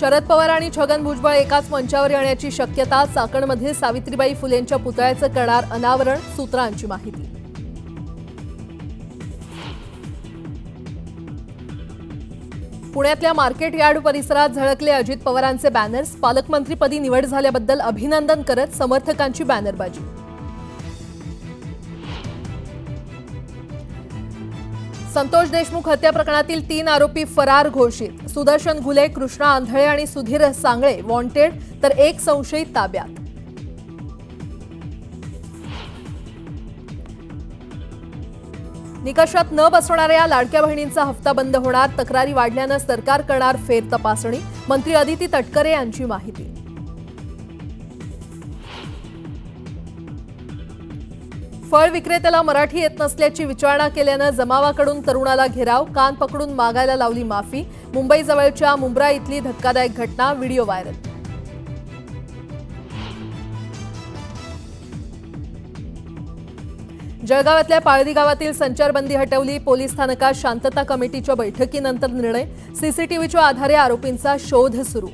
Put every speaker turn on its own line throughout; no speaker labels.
शरद पवार आणि छगन भुजबळ एकाच मंचावर येण्याची शक्यता। चाकणमध्ये सावित्रीबाई फुलेंच्या पुतळ्याचं करणार अनावरण, सूत्रांची माहिती। पुण्यातल्या मार्केट यार्ड परिसरात झळकले अजित पवारांचे बॅनर्स। पालकमंत्रीपदी निवड झाल्याबद्दल अभिनंदन करत समर्थकांची बॅनरबाजी। संतोष देशमुख हत्या प्रकरणातील 3 आरोपी फरार घोषित। सुदर्शन घुले, कृष्णा आंधळे आणि सुधीर सांगळे वॉन्टेड, तर 1 संशयित ताब्यात। निकषात न बसणाऱ्या लाडक्या बहिणींचा हप्ता बंद होणार। तक्रारी वाढल्यानं सरकार करणार फेर तपासणी। मंत्री अदिती तटकरे यांची माहिती। फळ विक्रेत्याला मराठी येत नसल्याची विचारणा केल्यानं जमावाकडून तरुणाला घेराव। कान पकडून मागायला लावली माफी। मुंबईजवळच्या मुंब्रा इथली धक्कादायक घटना, व्हिडिओ व्हायरल। जळगावातल्या पाळदी गावातील संचारबंदी हटवली। पोलीस स्थानकात शांतता कमिटीच्या बैठकीनंतर निर्णय। सीसीटीव्हीच्या आधारे आरोपींचा शोध सुरू।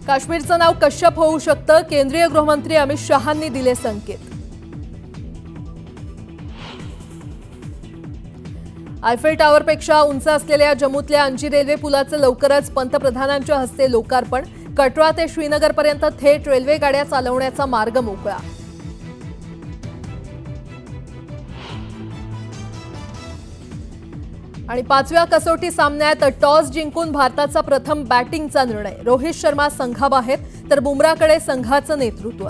काश्मीरचं नाव कश्यप होऊ शकतं, केंद्रीय गृहमंत्री अमित शहांनी दिले संकेत। आयफेल टॉवरपेक्षा उंच असलेल्या जम्मूतल्या अंजी रेल्वे पुलाचं लवकरच पंतप्रधानांच्या हस्ते लोकार्पण। कटरा ते श्रीनगरपर्यंत थेट रेल्वे गाड्या चालवण्याचा मार्ग मोकळा। आणि 5व्या कसोटी सामन्यात टॉस जिंकून भारताचा प्रथम बॅटिंगचा निर्णय। रोहित शर्मा संघाबाहेर, तर बुमराकडे संघाचं नेतृत्व।